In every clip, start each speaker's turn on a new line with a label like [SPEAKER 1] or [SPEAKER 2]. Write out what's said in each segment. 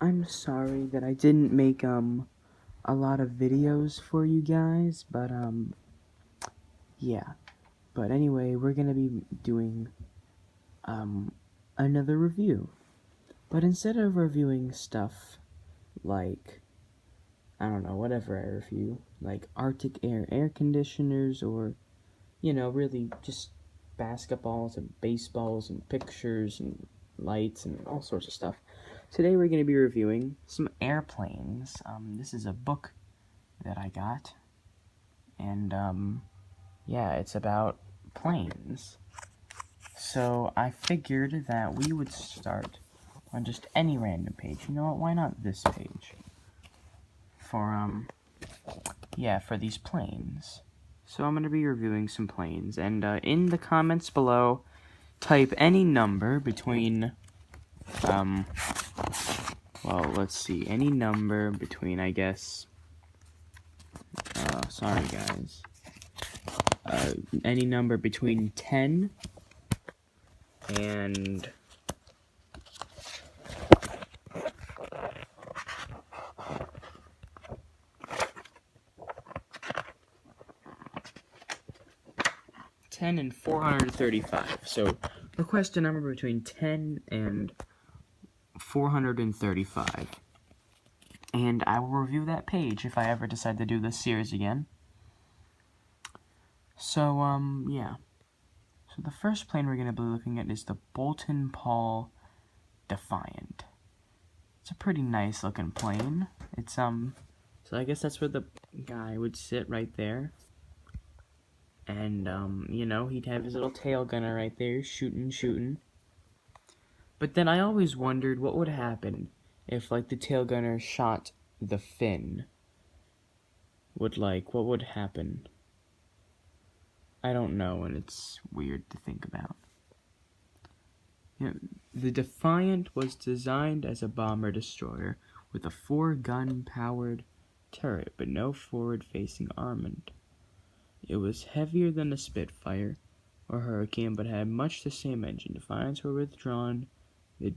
[SPEAKER 1] I'm sorry that I didn't make a lot of videos for you guys, but yeah. But anyway, we're gonna be doing another review. But instead of reviewing stuff like, I don't know, whatever I review, like Arctic air conditioners, or really just basketballs and baseballs and pictures and lights and all sorts of stuff. Today we're going to be reviewing some airplanes. This is a book that I got, and yeah, it's about planes. So I figured that we would start on just any random page. You know what? Why not this page? For these planes. So I'm going to be reviewing some planes, and in the comments below, type any number between, let's see, any number between, I guess, sorry guys, any number between 10 and 435. So request a number between 10 and 435. And I will review that page if I ever decide to do this series again. So, yeah. So the first plane we're going to be looking at is the Boulton Paul Defiant. It's a pretty nice looking plane. It's, so I guess that's where the guy would sit, right there. And, he'd have his little tail gunner right there, shooting. But then I always wondered what would happen if, like, the tail gunner shot the fin. What would happen? I don't know, and it's weird to think about. The Defiant was designed as a bomber-destroyer with a 4-gun powered turret, but no forward-facing armament. It was heavier than a Spitfire or Hurricane, but had much the same engine. Defiants were withdrawn as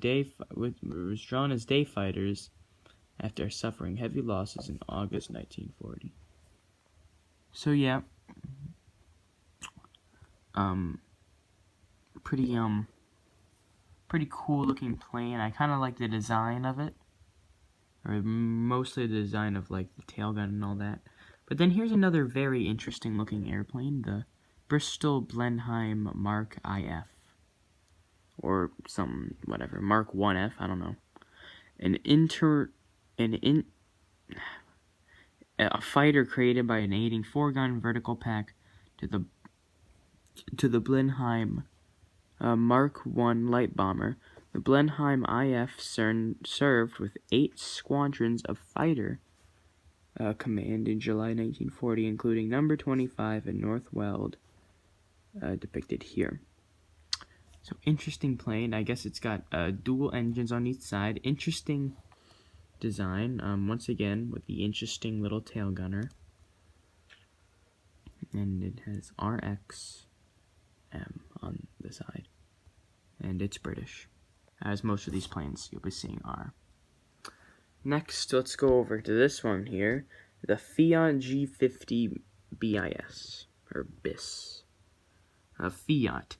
[SPEAKER 1] day fighters after suffering heavy losses in August 1940. So yeah, pretty cool looking plane. I kind of like the design of it, or mostly the design of like the tail gun and all that. But then here's another very interesting looking airplane, the Bristol Blenheim Mark IF, or some whatever, Mark 1F, I don't know. A fighter created by donating 4-gun vertical pack to the Blenheim Mark 1 light bomber. The Blenheim IF served with 8 squadrons of fighter command in July 1940, including number 25 and North Weld, depicted here. So interesting plane. I guess it's got dual engines on each side. Interesting design. Once again with the interesting little tail gunner, and it has RXM on the side, and it's British, as most of these planes you'll be seeing are. Next, let's go over to this one here, the Fiat G50 BIS, or BIS. Fiat.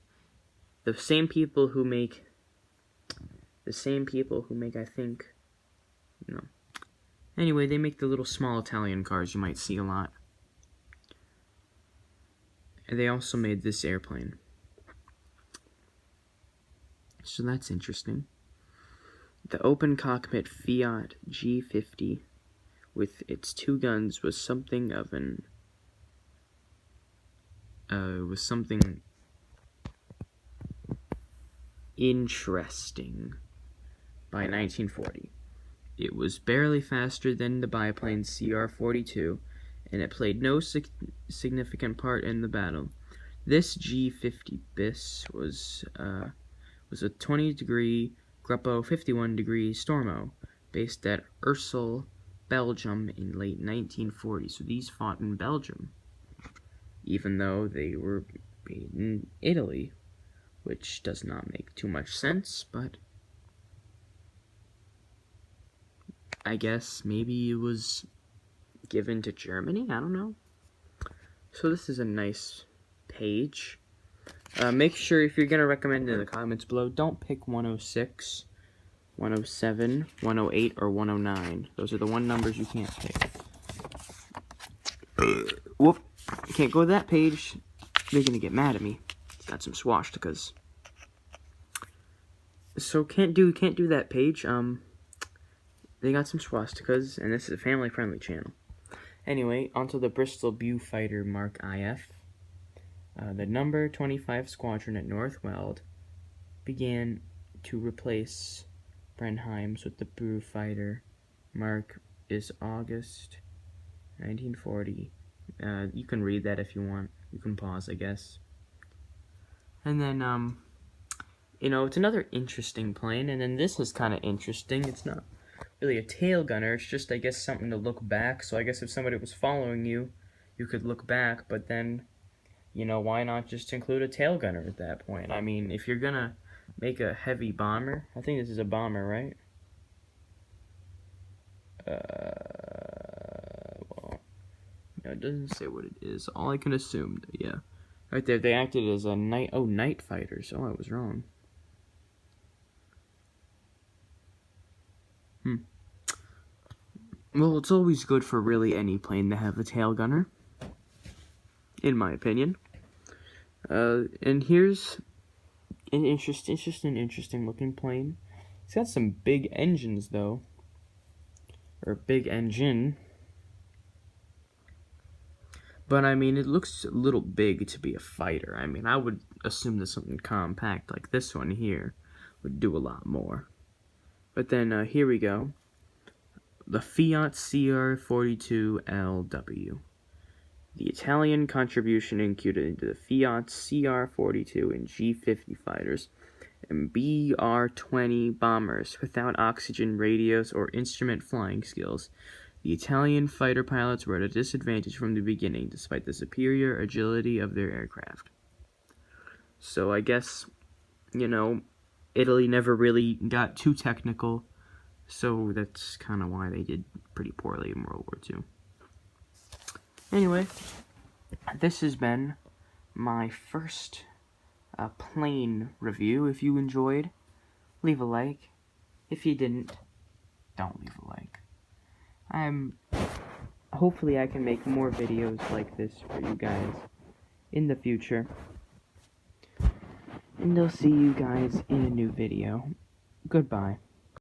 [SPEAKER 1] The same people who make, I think, no. Anyway, they make the little small Italian cars you might see a lot. And they also made this airplane. So that's interesting. The open cockpit Fiat G50 with its 2 guns was something of an interesting by 1940. It was barely faster than the biplane CR-42, and it played no significant part in the battle. This G50 BIS was a 20-degree Gruppo 51-degree Stormo, based at Ursel, Belgium in late 1940. So these fought in Belgium, even though they were made in Italy, which does not make too much sense, but I guess maybe it was given to Germany? I don't know. So this is a nice page. Make sure if you're going to recommend it in the comments below, don't pick 106, 107, 108, or 109. Those are the one numbers you can't pick. Whoop. I can't go to that page. They're going to get mad at me. It's got some swastikas. So can't do that page. They got some swastikas, and this is a family-friendly channel. Anyway, onto the Bristol Beaufighter Mark IF. The number 25 Squadron at Northweld began to replace Blenheims with the Beaufighter Mark is August 1940. You can read that if you want. You can pause, I guess. And then, you know, it's another interesting plane, and then this is kind of interesting. It's not really a tail gunner, it's just, I guess, something to look back. So I guess if somebody was following you, you could look back, but then, you know, why not just include a tail gunner at that point? I mean, if you're gonna make a heavy bomber, I think this is a bomber, right? Well, no, it doesn't say what it is. All I can assume, yeah. Right there, they acted as a night fighters. Oh, I was wrong. Well, it's always good for really any plane to have a tail gunner, in my opinion. And here's an interesting looking plane. It's got some big engines though, or big engine. But I mean, it looks a little big to be a fighter. I mean, I would assume that something compact like this one here would do a lot more. But then here we go. The Fiat CR42LW. The Italian contribution included into the Fiat CR42 and G50 fighters and BR-20 bombers without oxygen radios or instrument flying skills. The Italian fighter pilots were at a disadvantage from the beginning, despite the superior agility of their aircraft. So I guess, you know, Italy never really got too technical, so that's kind of why they did pretty poorly in World War II. Anyway, this has been my first plane review. If you enjoyed, leave a like. If you didn't, don't leave a like. Hopefully I can make more videos like this for you guys in the future. And I'll see you guys in a new video. Goodbye.